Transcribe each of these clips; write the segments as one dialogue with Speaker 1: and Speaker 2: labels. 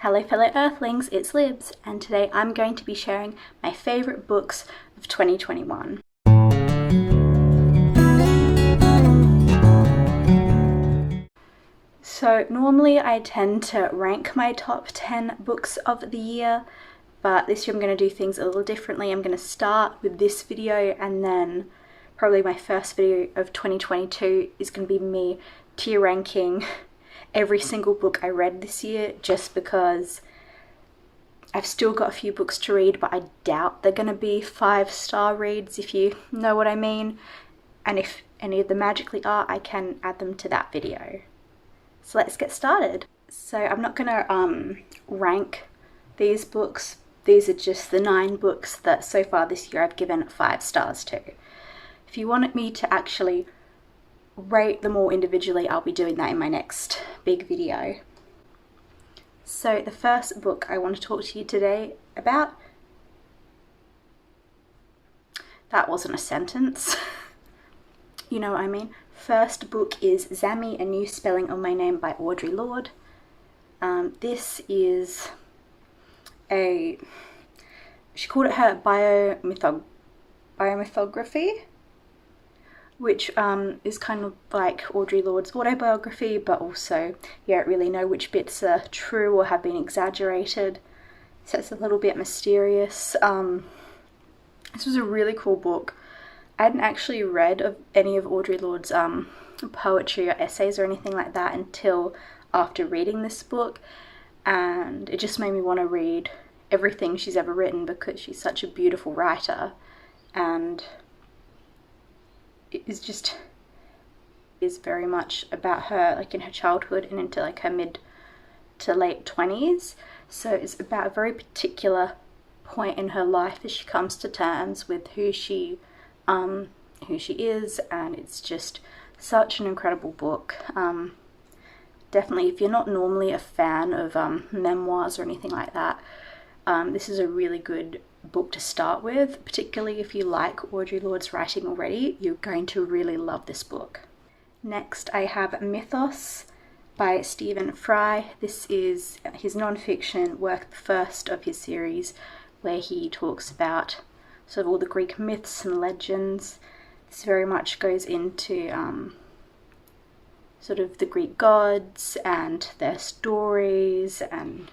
Speaker 1: Hello fellow Earthlings, it's Libs, and today I'm going to be sharing my favourite books of 2021. So normally I tend to rank my top 10 books of the year, but this year I'm going to do things a little differently. I'm going to start with this video, and then probably my first video of 2022 is going to be me tier ranking every single book I read this year, just because I've still got a few books to read, but I doubt they're going to be 5-star reads, if you know what I mean. And if any of them magically are, I can add them to that video. So let's get started. So I'm not going to rank these books. These are just the 9 books that so far this year I've given 5 stars to. If you wanted me to actually rate them all individually, I'll be doing that in my next big video. So the first book I want to talk to you today about, that wasn't a sentence, you know what I mean. First book is Sammy, A New Spelling of My Name by Audre Lorde. This is she called it her biomythography, which is kind of like Audre Lorde's autobiography, but also you don't really know which bits are true or have been exaggerated, so it's a little bit mysterious. This was a really cool book. I hadn't actually read of any of Audre Lorde's poetry or essays or anything like that until after reading this book, and it just made me want to read everything she's ever written because she's such a beautiful writer, and it is very much about her, like in her childhood and into like her mid to late 20s. So it's about a very particular point in her life as she comes to terms with who she is, and it's just such an incredible book. Definitely, if you're not normally a fan of memoirs or anything like that, this is a really good book to start with, particularly if you like Audre Lorde's writing already. You're going to really love this book. Next I have Mythos by Stephen Fry. This is his non-fiction work, the first of his series, where he talks about sort of all the Greek myths and legends. This very much goes into sort of the Greek gods and their stories, and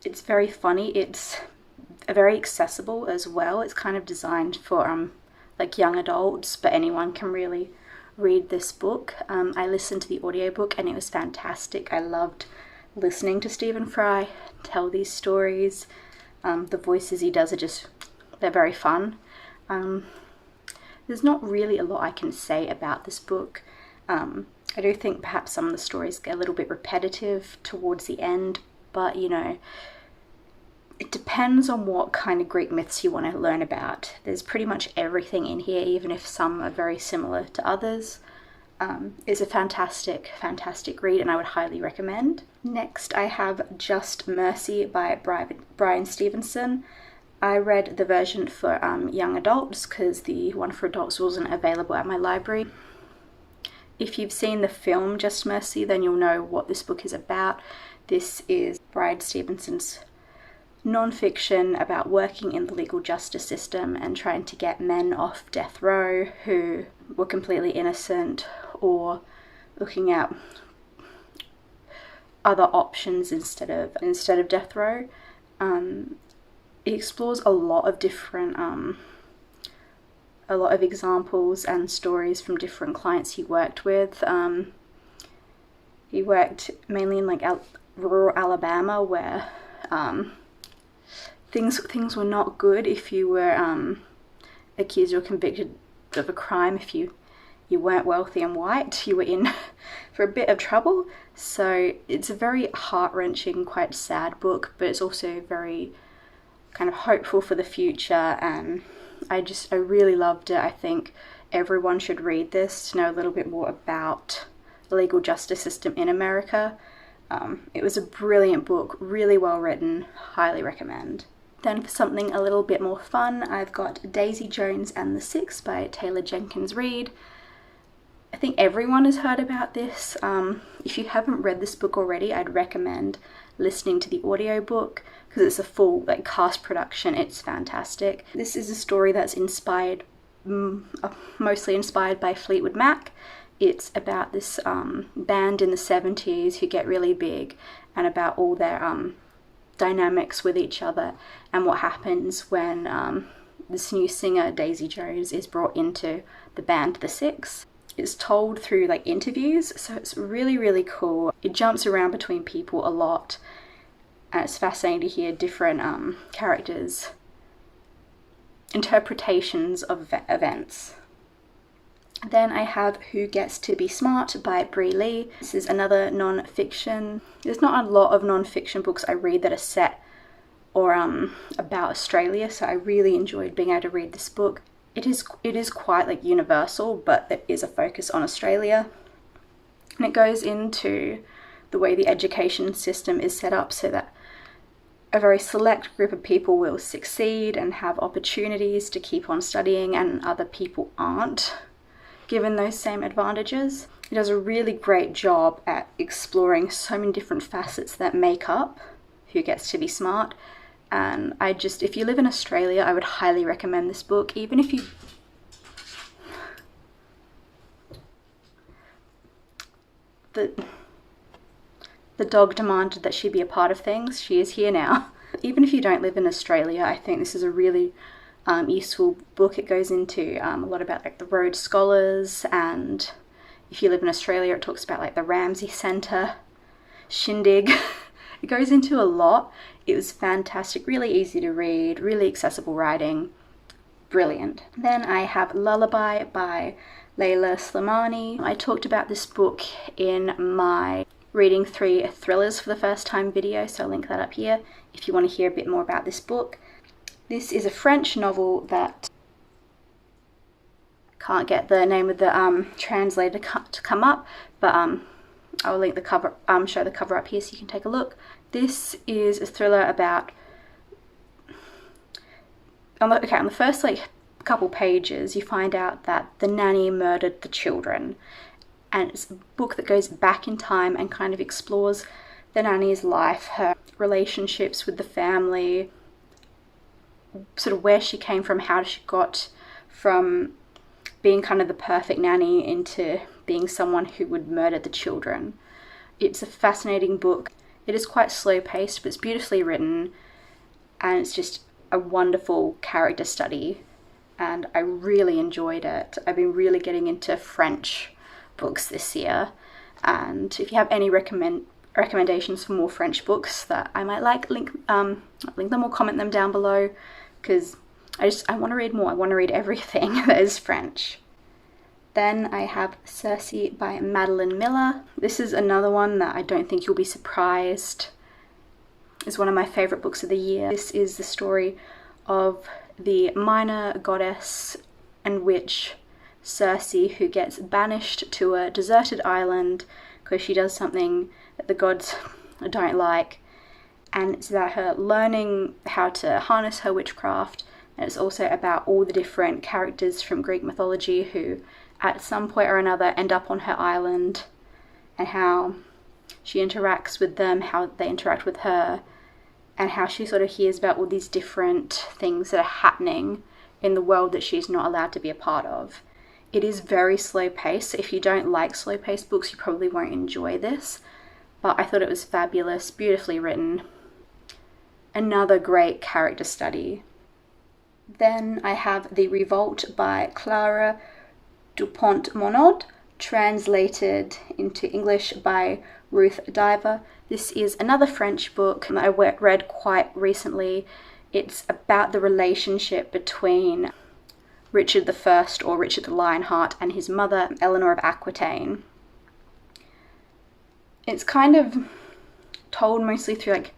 Speaker 1: it's very funny. It's very accessible as well. It's kind of designed for like young adults, but anyone can really read this book. I listened to the audiobook and it was fantastic. I loved listening to Stephen Fry tell these stories. The voices he does they're very fun. There's not really a lot I can say about this book. I do think perhaps some of the stories get a little bit repetitive towards the end, but you know, it depends on what kind of Greek myths you want to learn about. There's pretty much everything in here, even if some are very similar to others. It's a fantastic read, and I would highly recommend. Next I have Just Mercy by Brian Stevenson. I read the version for young adults because the one for adults wasn't available at my library. If you've seen the film Just Mercy, then you'll know what this book is about. This is Brian Stevenson's non-fiction about working in the legal justice system and trying to get men off death row who were completely innocent, or looking at other options instead of death row. It explores a lot of different a lot of examples and stories from different clients he worked with. He worked mainly in like rural Alabama, where things were not good if you were accused or convicted of a crime. If you weren't wealthy and white, you were in for a bit of trouble. So it's a very heart-wrenching, quite sad book, but it's also very kind of hopeful for the future, and I really loved it. I think everyone should read this to know a little bit more about the legal justice system in America. It was a brilliant book, really well written, highly recommend. Then for something a little bit more fun, I've got Daisy Jones and the Six by Taylor Jenkins Reid. think everyone has heard about this. If you haven't read this book already, I'd recommend listening to the audiobook because it's a full like cast production. It's fantastic. This is a story that's inspired, mostly inspired by Fleetwood Mac. It's about this band in the 70s who get really big, and about all their dynamics with each other and what happens when this new singer, Daisy Jones, is brought into the band The Six. It's told through like interviews, so it's really, really cool. It jumps around between people a lot, and it's fascinating to hear different characters' interpretations of events. Then I have Who Gets to Be Smart by Bree Lee. This is another non-fiction. There's not a lot of non-fiction books I read that are set or about Australia, so I really enjoyed being able to read this book. It is quite like universal, but there is a focus on Australia. And it goes into the way the education system is set up so that a very select group of people will succeed and have opportunities to keep on studying, and other people aren't given those same advantages. It does a really great job at exploring so many different facets that make up Who Gets to Be Smart. And if you live in Australia, I would highly recommend this book. Even if you... The dog demanded that she be a part of things. She is here now. Even if you don't live in Australia, I think this is a really useful book. It goes into a lot about like the Rhodes Scholars, and if you live in Australia, it talks about like the Ramsay Centre, Shindig. It goes into a lot. It was fantastic, really easy to read, really accessible writing, brilliant. Then I have Lullaby by Leila Slimani. I talked about this book in my reading 3 thrillers for the first time video, so I'll link that up here if you want to hear a bit more about this book. This is a French novel that can't get the name of the translator to come up, but I'll link the cover, show the cover up here so you can take a look. This is a thriller about, on the first like couple pages, you find out that the nanny murdered the children, and it's a book that goes back in time and kind of explores the nanny's life, her relationships with the family, sort of where she came from, how she got from being kind of the perfect nanny into being someone who would murder the children. It's a fascinating book. It is quite slow paced, but it's beautifully written, and it's just a wonderful character study, and I really enjoyed it. I've been really getting into French books this year, and if you have any recommendations for more French books that I might like, link them or comment them down below, because I want to read more. I want to read everything that is French. Then I have Cersei by Madeline Miller. This is another one that I don't think you'll be surprised is one of my favourite books of the year. This is the story of the minor goddess and witch Cersei, who gets banished to a deserted island because she does something that the gods don't like. And it's about her learning how to harness her witchcraft. And it's also about all the different characters from Greek mythology who at some point or another end up on her island, and how she interacts with them, how they interact with her, and how she sort of hears about all these different things that are happening in the world that she's not allowed to be a part of. It is very slow paced, so if you don't like slow paced books, you probably won't enjoy this, but I thought it was fabulous, beautifully written. Another great character study. Then I have The Revolt by Clara Dupont-Monod, translated into English by Ruth Diver. This is another French book that I read quite recently. It's about the relationship between Richard I, or Richard the Lionheart, and his mother, Eleanor of Aquitaine. It's kind of told mostly through like,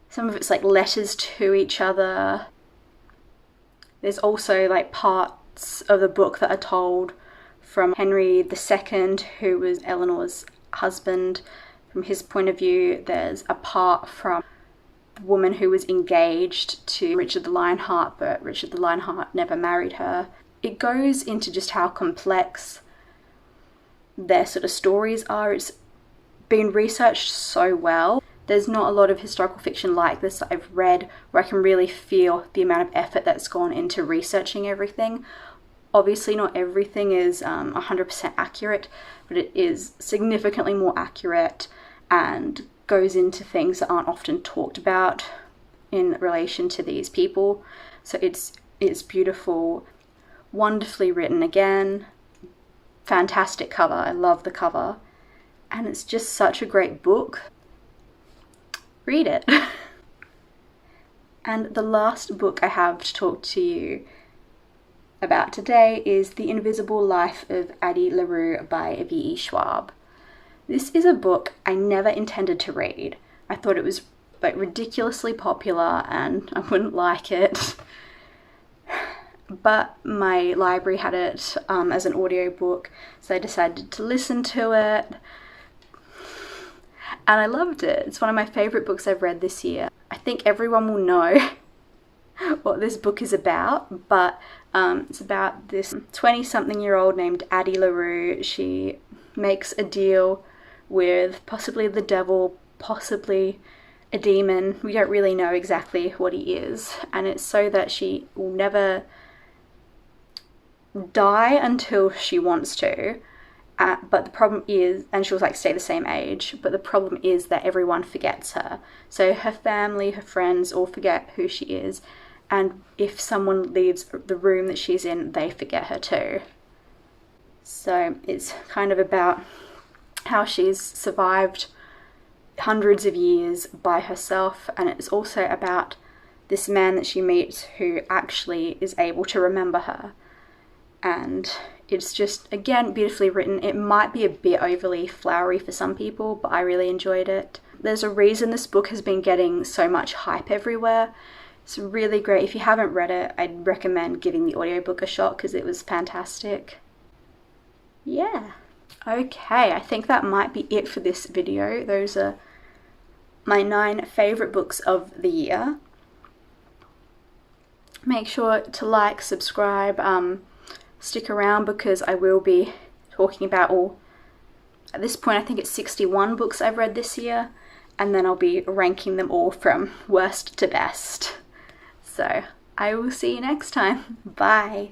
Speaker 1: some of it's like letters to each other. There's also like parts of the book that are told from Henry II, who was Eleanor's husband. From his point of view, there's a part from the woman who was engaged to Richard the Lionheart, but Richard the Lionheart never married her. It goes into just how complex their sort of stories are. It's been researched so well. There's not a lot of historical fiction like this that I've read where I can really feel the amount of effort that's gone into researching everything. Obviously not everything is 100% accurate, but it is significantly more accurate and goes into things that aren't often talked about in relation to these people. So it's beautiful, wonderfully written again, fantastic cover. I love the cover, and it's just such a great book. Read it. And the last book I have to talk to you about today is The Invisible Life of Addie LaRue by V.E. Schwab. This is a book I never intended to read. I thought it was like ridiculously popular and I wouldn't like it. But my library had it as an audiobook, so I decided to listen to it. And I loved it. It's one of my favourite books I've read this year. I think everyone will know what this book is about, but it's about this 20-something-year-old named Addie LaRue. She makes a deal with possibly the devil, possibly a demon. We don't really know exactly what he is, and it's so that she will never die until she wants to. But the problem is, and she'll like stay the same age, but the problem is that everyone forgets her. So her family, her friends all forget who she is, and if someone leaves the room that she's in, they forget her too. So it's kind of about how she's survived hundreds of years by herself, and it's also about this man that she meets who actually is able to remember her. And it's just, again, beautifully written. It might be a bit overly flowery for some people, but I really enjoyed it. There's a reason this book has been getting so much hype everywhere. It's really great. If you haven't read it, I'd recommend giving the audiobook a shot because it was fantastic. Yeah. Okay, I think that might be it for this video. Those are my 9 favourite books of the year. Make sure to like, subscribe, stick around because I will be talking about at this point I think it's 61 books I've read this year, and then I'll be ranking them all from worst to best. So I will see you next time. Bye.